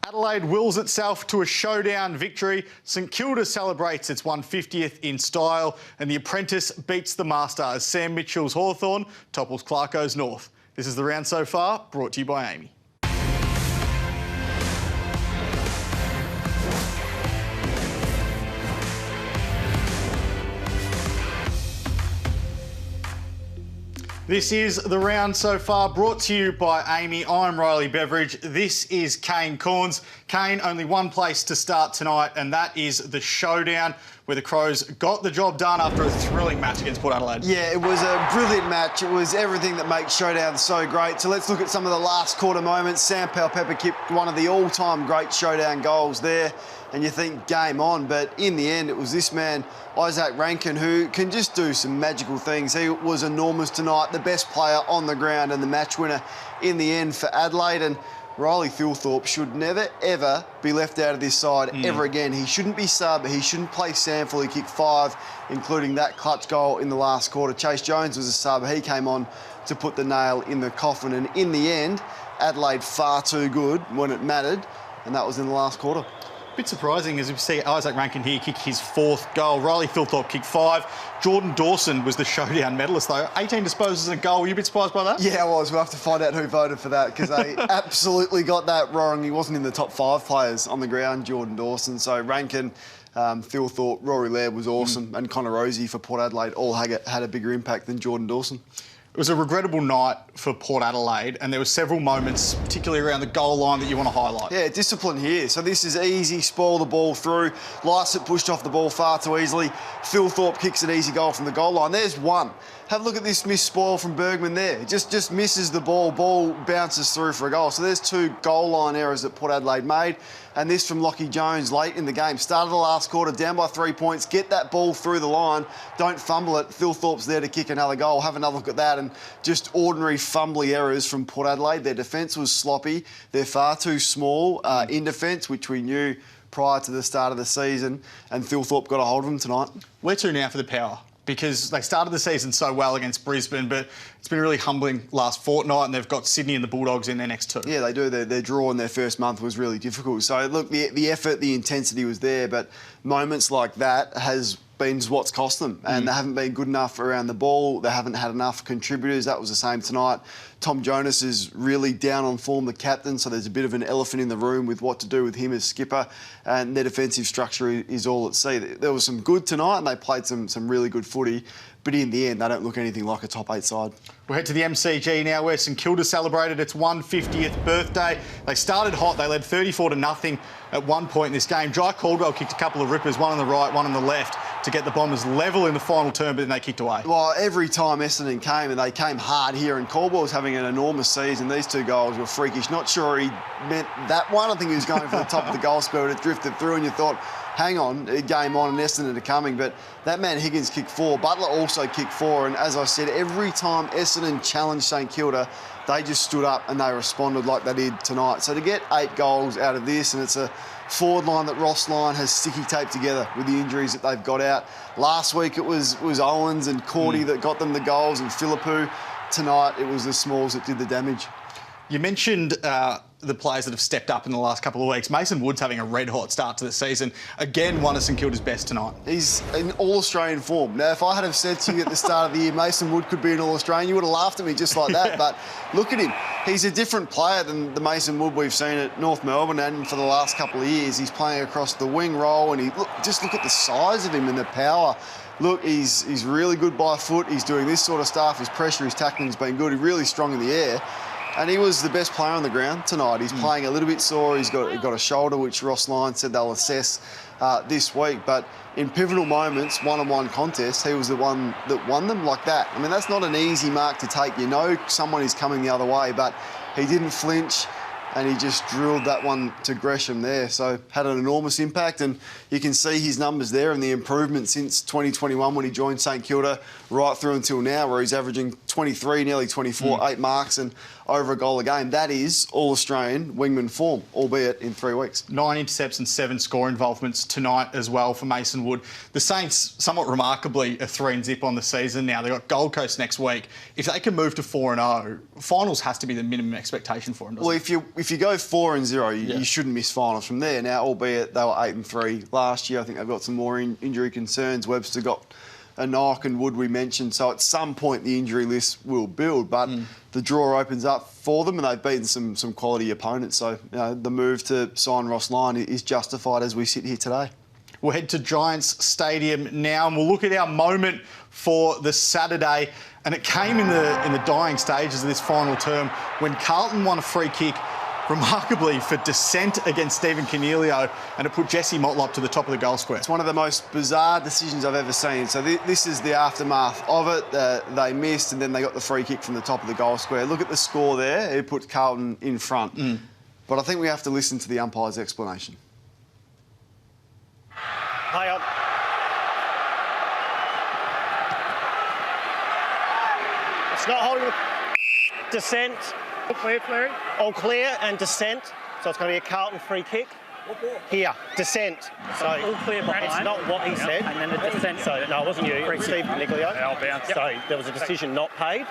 Adelaide wills itself to a showdown victory. St Kilda celebrates its 150th in style, and the apprentice beats the master as Sam Mitchell's Hawthorn topples Clarko's North. This is the round so far, brought to you by AAMI. This is the round so far, brought to you by AAMI. I'm Riley Beveridge. This is Kane Cornes. Kane, only one place to start tonight, and that is the showdown, where the Crows got the job done after a thrilling match against Port Adelaide. Yeah, it was a brilliant match. It was everything that makes Showdown so great. So let's look at some of the last quarter moments. Sam Powell-Pepper kicked one of the all-time great Showdown goals there, and you think game on, but in the end it was this man, Isaac Rankin, who can just do some magical things. He was enormous tonight, the best player on the ground and the match winner in the end for Adelaide. And Riley Thilthorpe should never, ever be left out of this side ever again. He shouldn't be sub. He shouldn't play Sample. He kicked 5, including that clutch goal in the last quarter. Chase Jones was a sub. He came on to put the nail in the coffin. And in the end, Adelaide far too good when it mattered, and that was in the last quarter. A bit surprising as we see Isaac Rankin here kick his 4th goal. Riley Thilthorpe kicked 5. Jordan Dawson was the showdown medalist though. 18 disposals and a goal. Were you a bit surprised by that? Yeah, I was. We'll have to find out who voted for that, because they absolutely got that wrong. He wasn't in the top 5 players on the ground, Jordan Dawson. So Rankin, Thilthorpe, Rory Laird was awesome, and Connor Rozee for Port Adelaide all had a bigger impact than Jordan Dawson. It was a regrettable night for Port Adelaide, and there were several moments, particularly around the goal line, that you want to highlight. Yeah, discipline here. So this is easy, spoil the ball through. Lycett pushed off the ball far too easily. Thilthorpe kicks an easy goal from the goal line. There's one. Have a look at this missed spoil from Bergman there. Just misses the ball. Ball bounces through for a goal. So there's 2 goal line errors that Port Adelaide made. And this from Lachie Jones late in the game. Started the last quarter, down by 3 points. Get that ball through the line. Don't fumble it. Thilthorpe's there to kick another goal. Have another look at that. And just ordinary fumbly errors from Port Adelaide. Their defence was sloppy. They're far too small in defence, which we knew prior to the start of the season. And Thilthorpe got a hold of them tonight. Where to now for the Power? Because they started the season so well against Brisbane, but it's been a really humbling last fortnight, and they've got Sydney and the Bulldogs in their next 2. Yeah, they do. Their draw in their first month was really difficult. So, look, the effort, the intensity was there, but moments like that has been what's cost them, and they haven't been good enough around the ball. They haven't had enough contributors. That was the same tonight. Tom Jonas is really down on form, the captain, so there's a bit of an elephant in the room with what to do with him as skipper, and their defensive structure is all at sea. There was some good tonight, and they played some really good footy, but in the end, they don't look anything like a top 8 side. We'll head to the MCG now, where St Kilda celebrated its 150th birthday. They started hot. They led 34-0 at one point in this game. Jai Caldwell kicked a couple of rippers, one on the right, one on the left, to get the Bombers level in the final term, but then they kicked away. Well, every time Essendon came, and they came hard here, and Caldwell's having an enormous season. These 2 goals were freakish. Not sure he meant that one. I think he was going for the top of the goal square, and it drifted through, and you thought, hang on, game on and Essendon are coming. But that man Higgins kicked 4. Butler also kicked 4. And as I said, every time Essendon challenged St Kilda, they just stood up and they responded like they did tonight. So to get 8 goals out of this, and it's a forward line that Ross Lyon has sticky taped together with the injuries that they've got out. Last week it was Owens and Cordy that got them the goals, and Philippou. Tonight it was the Smalls that did the damage. You mentioned the players that have stepped up in the last couple of weeks. Mason Wood's having a red-hot start to the season. Again, one of St Kilda's best tonight. He's in all-Australian form. Now, if I had have said to you at the start of the year, Mason Wood could be an all-Australian, you would have laughed at me just like that. But look at him. He's a different player than the Mason Wood we've seen at North Melbourne, and for the last couple of years, he's playing across the wing role, and just look at the size of him and the power. Look, he's really good by foot. He's doing this sort of stuff. His pressure, his tackling's been good. He's really strong in the air. And he was the best player on the ground tonight. He's playing a little bit sore. He's got a shoulder, which Ross Lyon said they'll assess this week. But in pivotal moments, one-on-one contests, he was the one that won them like that. I mean, that's not an easy mark to take. You know someone is coming the other way, but he didn't flinch, and he just drilled that one to Gresham there. So had an enormous impact, and you can see his numbers there and the improvement since 2021 when he joined St Kilda right through until now, where he's averaging 23, nearly 24, 8 marks and over a goal a game. That is all-Australian wingman form, albeit in 3 weeks. 9 intercepts and 7 score involvements tonight as well for Mason Wood. The Saints, somewhat remarkably, are 3-0 on the season now. They've got Gold Coast next week. If they can move to 4-0, finals has to be the minimum expectation for them, doesn't it? Well, if you go 4-0, you shouldn't miss finals from there. Now, albeit they were 8-3 last year, I think they've got some more injury concerns. Webster got a knock, and Wood we mentioned. So at some point the injury list will build, but the draw opens up for them, and they've beaten some quality opponents. So the move to sign Ross Lyon is justified as we sit here today. We'll head to Giants Stadium now, and we'll look at our moment for the Saturday. And it came in the dying stages of this final term when Carlton won a free kick, remarkably for dissent against Stephen Cornelio, and it put Jesse Motlop to the top of the goal square. It's one of the most bizarre decisions I've ever seen. So this is the aftermath of it. They missed, and then they got the free kick from the top of the goal square. Look at the score there. It put Carlton in front. But I think we have to listen to the umpire's explanation. Hang on. It's not holding the dissent. All clear, Flurry? All clear and dissent. So it's going to be a Carlton free kick. Here, dissent. So all clear behind. It's not what he said. And then the dissent. So no, it wasn't you. It was Steve Nicolio. So there was a decision not paid.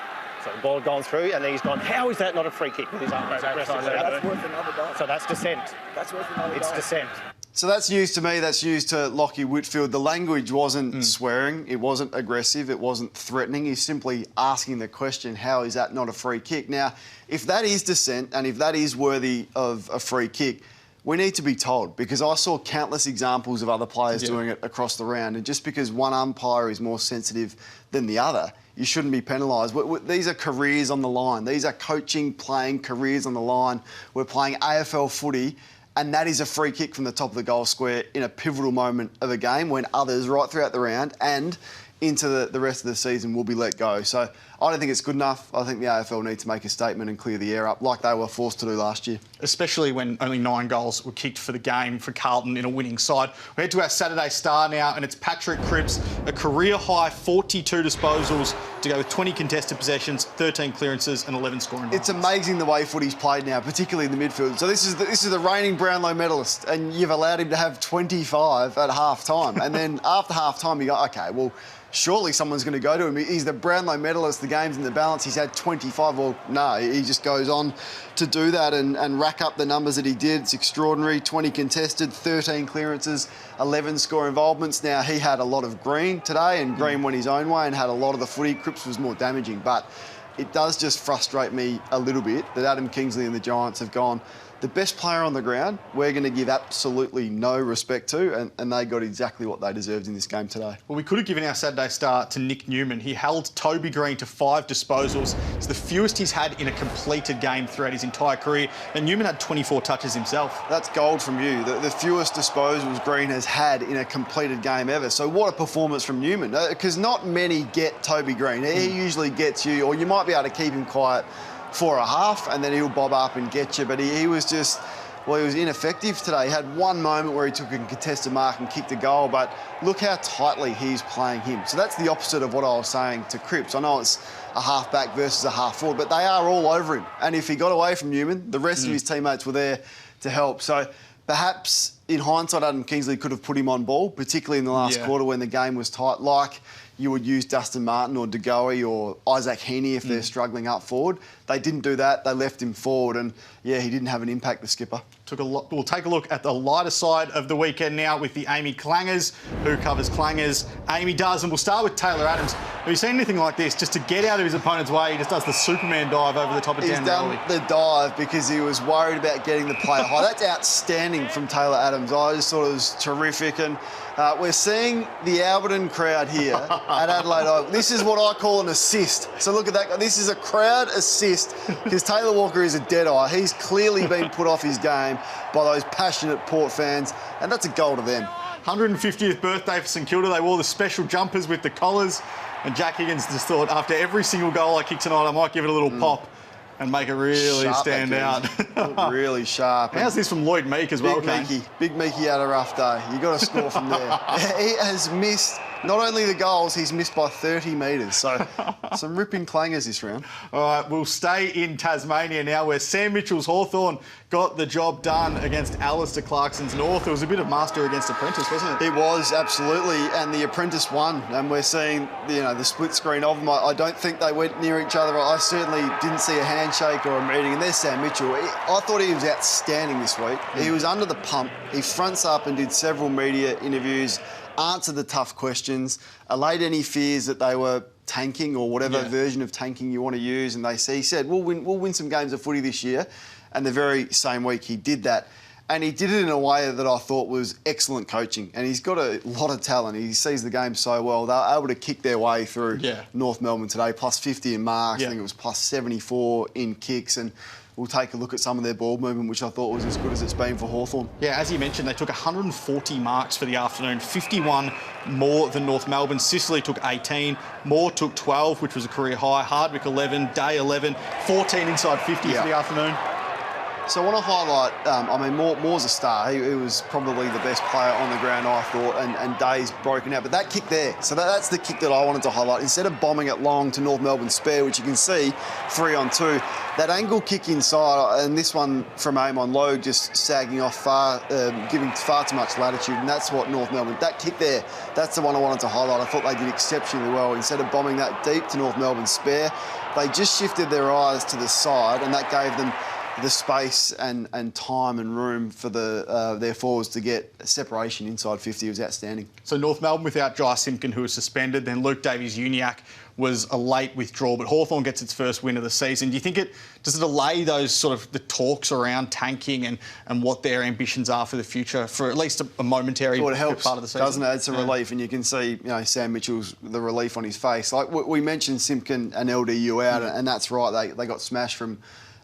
So the ball had gone through, and then he's gone, how is that not a free kick? With his arm aggressive. That's worth another dollar. So that's dissent. That's worth another It's dollar. dissent. So that's news to me, that's news to Lockie Whitfield. The language wasn't swearing, it wasn't aggressive, it wasn't threatening. He's simply asking the question, how is that not a free kick? Now, if that is dissent and if that is worthy of a free kick, we need to be told, because I saw countless examples of other players doing it across the round, and just because one umpire is more sensitive than the other, you shouldn't be penalised. These are careers on the line. These are coaching, playing careers on the line. We're playing AFL footy, and that is a free kick from the top of the goal square in a pivotal moment of a game when others right throughout the round and into the rest of the season will be let go. So I don't think it's good enough. I think the AFL need to make a statement and clear the air up like they were forced to do last year. Especially when only 9 goals were kicked for the game for Carlton in a winning side. We head to our Saturday star now, and it's Patrick Cripps, a career-high 42 disposals to go with 20 contested possessions, 13 clearances and 11 scoring. It's amazing the way footy's played now, particularly in the midfield. So this is the reigning Brownlow medalist, and you've allowed him to have 25 at half-time. And then after half-time, you go, OK, well, surely someone's going to go to him. He's the Brownlow medalist, the game's in the balance, he's had 25. Well, no, he just goes on to do that and rack up the numbers that he did. It's extraordinary. 20 contested, 13 clearances, 11 score involvements. Now, he had a lot of green today, and green went his own way and had a lot of the footy. Cripps was more damaging, but it does just frustrate me a little bit that Adam Kingsley and the Giants have gone, the best player on the ground, we're going to give absolutely no respect to, and they got exactly what they deserved in this game today. Well, we could have given our Saturday start to Nick Newman. He held Toby Green to 5 disposals. It's the fewest he's had in a completed game throughout his entire career, and Newman had 24 touches himself. That's gold from you. The fewest disposals Green has had in a completed game ever. So what a performance from Newman, because not many get Toby Green. He usually gets you, or you might be able to keep him quiet for a half, and then he'll bob up and get you. But he was just, well, he was ineffective today. He had one moment where he took a contested mark and kicked a goal, but look how tightly he's playing him. So that's the opposite of what I was saying to Cripps. I know it's a half-back versus a half-forward, but they are all over him. And if he got away from Newman, the rest of his teammates were there to help. So perhaps, in hindsight, Adam Kingsley could have put him on ball, particularly in the last quarter when the game was tight, like you would use Dustin Martin or Togoe or Isaac Heaney if they're struggling up forward. They didn't do that. They left him forward, and, yeah, he didn't have an impact, the skipper. We'll take a look at the lighter side of the weekend now with the AAMI clangers. Who covers clangers? AAMI does, and we'll start with Taylor Adams. Have you seen anything like this? Just to get out of his opponent's way, he just does the Superman dive over the top of Dan He's done the dive because he was worried about getting the play high. That's outstanding from Taylor Adams. I just thought it was terrific, and we're seeing the Alberton crowd here at Adelaide Oval. This is what I call an assist. So look at that. This is a crowd assist because Taylor Walker is a dead-eye. He's clearly been put off his game by those passionate Port fans, and that's a goal to them. 150th birthday for St Kilda. They wore the special jumpers with the collars, and Jack Higgins just thought, after every single goal I kick tonight, I might give it a little pop and make it really Sharp, stand out. Looked really sharp. How's this from Lloyd Meek as well, Kane? Big Meekie had a rough day. You got to score from there. He has missed not only the goals, he's missed by 30 metres. So some ripping clangers this round. All right, we'll stay in Tasmania now, where Sam Mitchell's Hawthorn got the job done against Alistair Clarkson's North. It was a bit of master against apprentice, wasn't it? It was, absolutely, and the apprentice won, and we're seeing the split screen of them. I don't think they went near each other. I certainly didn't see a handshake or a meeting, and there's Sam Mitchell. I thought he was outstanding this week. He was under the pump. He fronts up and did several media interviews, answered the tough questions, allayed any fears that they were tanking or whatever version of tanking you want to use, and he said, we'll win some games of footy this year. And the very same week he did that. And he did it in a way that I thought was excellent coaching. And he's got a lot of talent. He sees the game so well. They were able to kick their way through North Melbourne today, plus 50 in marks. I think it was plus 74 in kicks. And we'll take a look at some of their ball movement, which I thought was as good as it's been for Hawthorn. Yeah, as you mentioned, they took 140 marks for the afternoon, 51 more than North Melbourne. Sicily took 18, Moore took 12, which was a career high, Hardwick 11, Day 11, 14 inside 50 for the afternoon. So I want to highlight, Moore's a star. He was probably the best player on the ground, I thought, and Day's broken out. But that kick there, so that's the kick that I wanted to highlight. Instead of bombing it long to North Melbourne's spare, which you can see 3-on-2, that angle kick inside, and this one from aim on low, just sagging off far, giving far too much latitude, and that's what North Melbourne, that kick there, that's the one I wanted to highlight. I thought they did exceptionally well. Instead of bombing that deep to North Melbourne's spare, they just shifted their eyes to the side, and that gave them the space and time and room for their forwards to get separation inside 50. It was outstanding. So North Melbourne without Jai Simpkin, who was suspended, then Luke Davies-Uniacke was a late withdrawal, but Hawthorn gets its first win of the season. Do you think does it allay those sort of the talks around tanking and what their ambitions are for the future for at least a momentary it helps, part of the season? Doesn't it? It's a relief, and you can see Sam Mitchell's the relief on his face. Like we mentioned Simpkin and LDU out, and that's right. They got smashed from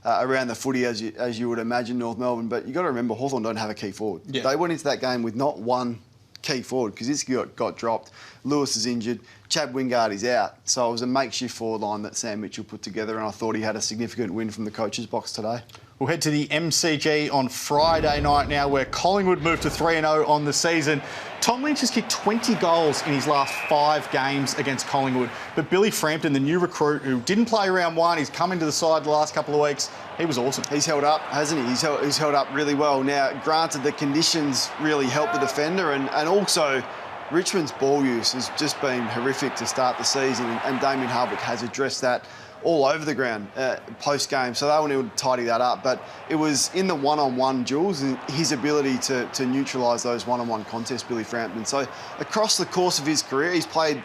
around the footy, as you would imagine, North Melbourne. But you've got to remember, Hawthorn don't have a key forward. Yeah. They went into that game with not one key forward because this got dropped. Lewis is injured. Chad Wingard is out. So it was a makeshift forward line that Sam Mitchell put together, and I thought he had a significant win from the coach's box today. We'll head to the MCG on Friday night now, where Collingwood moved to 3-0 on the season. Tom Lynch has kicked 20 goals in his last 5 games against Collingwood. But Billy Frampton, the new recruit who didn't play round 1, he's come into the side the last couple of weeks. He was awesome. He's held up, hasn't he? He's held up really well. Now, granted, the conditions really helped the defender, and also Richmond's ball use has just been horrific to start the season, and Damien Hardwick has addressed that all over the ground post-game, so they wanted to tidy that up. But it was in the one-on-one duels and his ability to neutralise those one-on-one contests, Billy Frampton. So across the course of his career, he's played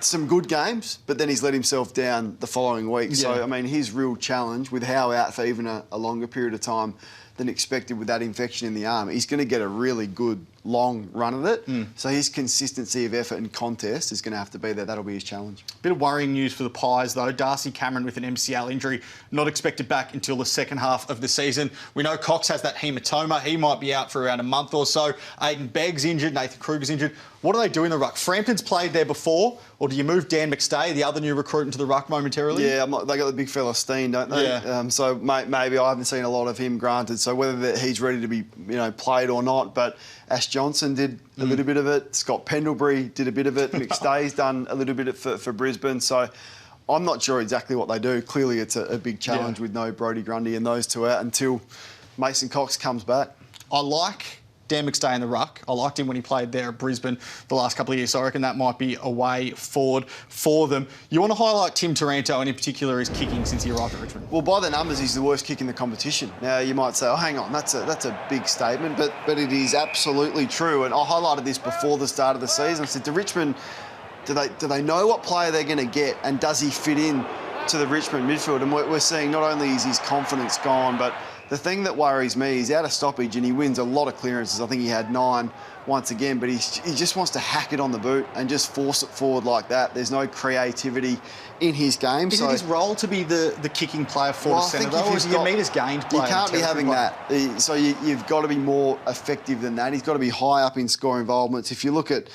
some good games, but then he's let himself down the following week. Yeah. So, I mean, his real challenge with Howe out for even a longer period of time than expected with that infection in the arm, he's going to get a really good long run of it. So his consistency of effort and contest is going to have to be there. That'll be his challenge. Bit of worrying news for the Pies, though. Darcy Cameron with an MCL injury, not expected back until the second half of the season. We know Cox has that hematoma. He might be out for around a month or so. Aiden Begg's injured. Nathan Kruger's injured. What do they do in the ruck? Frampton's played there before, or do you move Dan McStay, the other new recruit, into the ruck momentarily? Yeah, they got the big fella Steen, don't they? Yeah. So maybe I haven't seen a lot of him, granted. So whether he's ready to be played or not, but Ash Johnson did a little bit of it. Scott Pendlebury did a bit of it. McStay's done a little bit for Brisbane. So I'm not sure exactly what they do. Clearly, it's a big challenge with no Brodie Grundy and those two out until Mason Cox comes back. I like Dan McStay in the ruck. I liked him when he played there at Brisbane the last couple of years, so I reckon that might be a way forward for them. You want to highlight Tim Taranto, and in particular his kicking since he arrived at Richmond? Well, by the numbers, he's the worst kick in the competition. Now, you might say, oh, hang on, that's a big statement, but it is absolutely true. And I highlighted this before the start of the season. I said to Richmond, do they know what player they're going to get, and does he fit in to the Richmond midfield? And we're seeing not only is his confidence gone, but the thing that worries me, he's out of stoppage and he wins a lot of clearances. I think he had 9 once again, but he just wants to hack it on the boot and just force it forward like that. There's no creativity in his game. Is it his role to be the kicking player for the centre, though, or is he a metres gained player? You can't be having that. So you've got to be more effective than that. He's got to be high up in score involvements. If you look at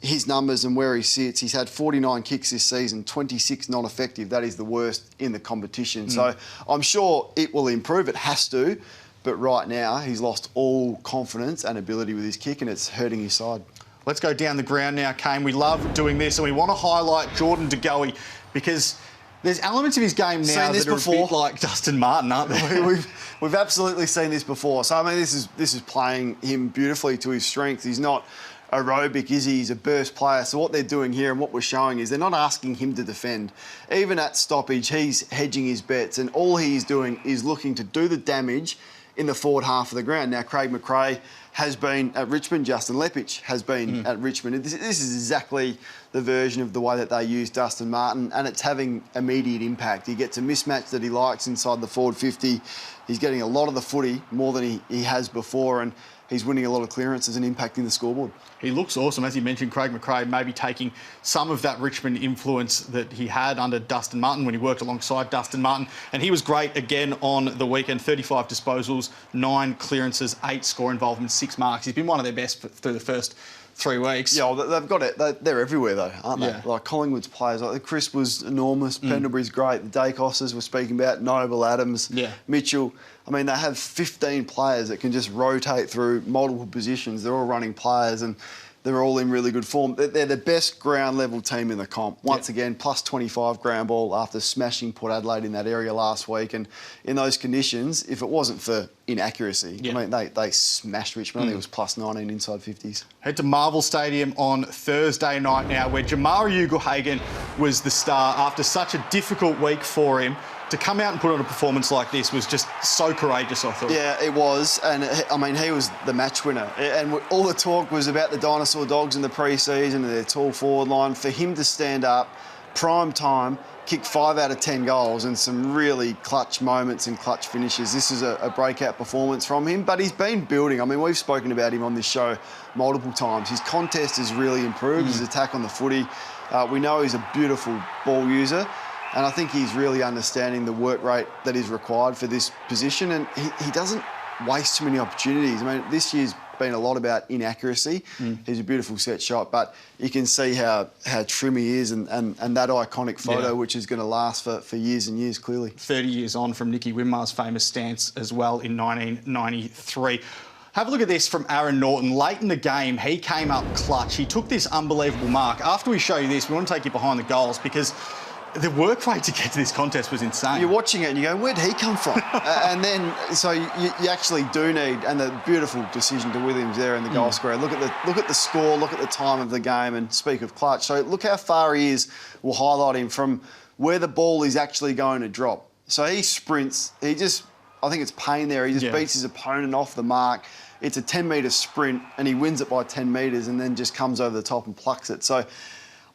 his numbers and where he sits, he's had 49 kicks this season, 26 non-effective. That is the worst in the competition. So I'm sure it will improve. It has to. But right now, he's lost all confidence and ability with his kick, and it's hurting his side. Let's go down the ground now, Kane. We love doing this, and we want to highlight Jordan Togoe because there's elements of his game now that are a bit like Dustin Martin, aren't there? We've absolutely seen this before. So, I mean, this is playing him beautifully to his strength. He's not aerobic, is he? He's a burst player. So what they're doing here and what we're showing is they're not asking him to defend. Even at stoppage, he's hedging his bets, and all he's doing is looking to do the damage in the forward half of the ground. Now, Craig McRae has been at Richmond. Justin Lepich has been at Richmond. This is exactly the version of the way that they use Dustin Martin, and it's having immediate impact. He gets a mismatch that he likes inside the forward 50. He's getting a lot of the footy, more than he has before, and he's winning a lot of clearances and impacting the scoreboard. He looks awesome. As you mentioned, Craig McRae maybe taking some of that Richmond influence that he had under Dustin Martin when he worked alongside Dustin Martin. And he was great again on the weekend. 35 disposals, 9 clearances, 8 score involvements, 6 marks. He's been one of their best through the first 3 weeks. Yeah, well, they've got it. They're everywhere, though, aren't they? Yeah. Like Collingwood's players. Like Chris was enormous. Pendlebury's great. The Dacosses we're speaking about. Noble, Adams, Mitchell. I mean, they have 15 players that can just rotate through multiple positions. They're all running players and they're all in really good form. They're the best ground level team in the comp. Once again, plus 25 ground ball after smashing Port Adelaide in that area last week. And in those conditions, if it wasn't for inaccuracy, I mean, they smashed Richmond. I think it was plus 19 inside 50s. Head to Marvel Stadium on Thursday night now, where Jamara Ugle-Hagan was the star after such a difficult week for him. To come out and put on a performance like this was just so courageous, I thought. Yeah, it was. And, I mean, he was the match winner. And all the talk was about the dinosaur dogs in the pre-season and their tall forward line. For him to stand up, prime time, kick 5 out of 10 goals and some really clutch moments and clutch finishes. This is a breakout performance from him. But he's been building. I mean, we've spoken about him on this show multiple times. His contest has really improved, his attack on the footy. We know he's a beautiful ball user. And I think he's really understanding the work rate that is required for this position. And he doesn't waste too many opportunities. I mean, this year's been a lot about inaccuracy. He's a beautiful set shot, but you can see how trim he is and that iconic photo, which is going to last for years and years, clearly. 30 years on from Nicky Winmar's famous stance as well in 1993. Have a look at this from Aaron Norton. Late in the game, he came up clutch. He took this unbelievable mark. After we show you this, we want to take you behind the goals because the work rate to get to this contest was insane. You're watching it and you go, where'd he come from? And then, so you actually do need, and the beautiful decision to Williams there in the goal square. Look at the score, look at the time of the game, and speak of clutch. So look how far he is. We'll highlight him from where the ball is actually going to drop. So he sprints. I think it's Payne there. He just beats his opponent off the mark. It's a 10-metre sprint, and he wins it by 10 metres, and then just comes over the top and plucks it. So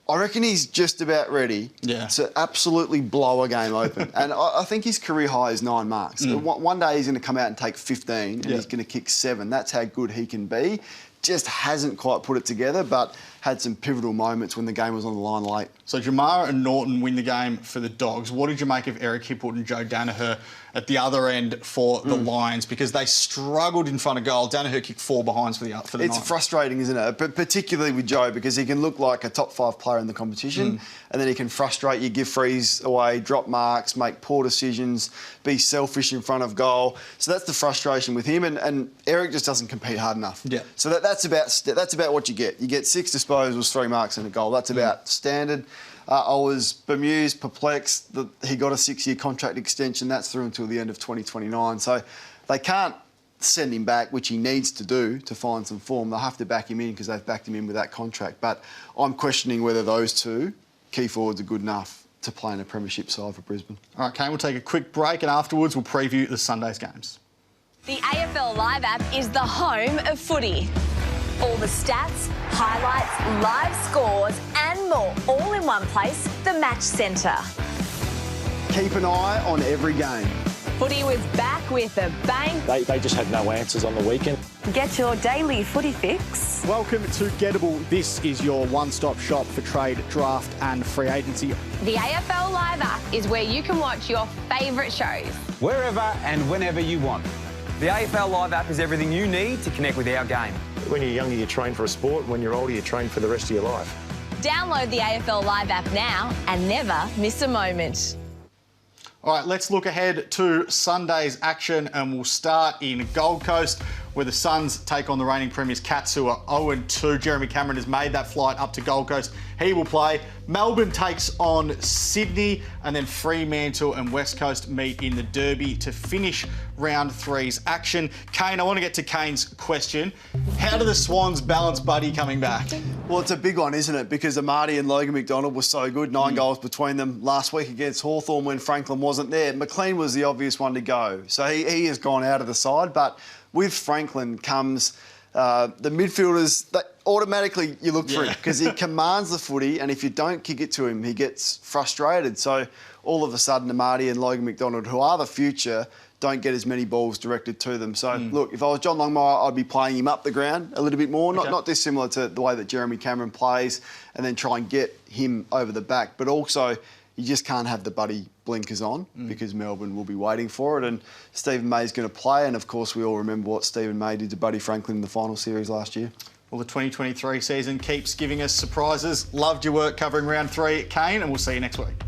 I reckon he's just about ready to absolutely blow a game open. And I think his career high is 9 marks. One day he's going to come out and take 15 and he's going to kick 7. That's how good he can be. Just hasn't quite put it together, but had some pivotal moments when the game was on the line late. So Jamara and Norton win the game for the Dogs. What did you make of Eric Hipwood and Joe Danaher at the other end for the Lions? Because they struggled in front of goal. Danaher kicked 4 behinds for the night. It's frustrating, isn't it? But particularly with Joe, because he can look like a top 5 player in the competition, and then he can frustrate you, give frees away, drop marks, make poor decisions, be selfish in front of goal. So that's the frustration with him, and Eric just doesn't compete hard enough. Yeah. So that's about what you get. You get 6 disposals, 3 marks and a goal. That's about standard. I was bemused, perplexed that he got a 6-year contract extension. That's through until the end of 2029. So they can't send him back, which he needs to do to find some form. They'll have to back him in because they've backed him in with that contract. But I'm questioning whether those 2 key forwards are good enough to play in a premiership side for Brisbane. All right, Kane, we'll take a quick break and afterwards we'll preview the Sunday's games. The AFL Live app is the home of footy. All the stats, highlights, live scores and more, all in one place, the Match Centre. Keep an eye on every game. Footy was back with a bang. They just had no answers on the weekend. Get your daily footy fix. Welcome to Gettable. This is your one-stop shop for trade, draft and free agency. The AFL Live app is where you can watch your favourite shows. Wherever and whenever you want. The AFL Live app is everything you need to connect with our game. When you're younger, you train for a sport. When you're older, you train for the rest of your life. Download the AFL Live app now and never miss a moment. All right, let's look ahead to Sunday's action and we'll start in Gold Coast where the Suns take on the reigning premiers Cats, who are 0-2. Jeremy Cameron has made that flight up to Gold Coast. He will play. Melbourne takes on Sydney, and then Fremantle and West Coast meet in the Derby to finish round 3's action. Kane, I want to get to Kane's question. How do the Swans balance Buddy coming back? Well, it's a big one, isn't it? Because Amati and Logan McDonald were so good. 9 goals between them last week against Hawthorn when Franklin wasn't there. McLean was the obvious one to go. So he has gone out of the side. But with Franklin comes the midfielders that automatically you look through because he commands the footy, and if you don't kick it to him, he gets frustrated. So all of a sudden, Amati and Logan McDonald, who are the future, don't get as many balls directed to them. So, look, if I was John Longmire, I'd be playing him up the ground a little bit more, not dissimilar to the way that Jeremy Cameron plays, and then try and get him over the back. But also, you just can't have the Buddy blinkers on because Melbourne will be waiting for it, and Stephen May's going to play. And, of course, we all remember what Stephen May did to Buddy Franklin in the final series last year. Well, the 2023 season keeps giving us surprises. Loved your work covering round 3, Kane, and we'll see you next week.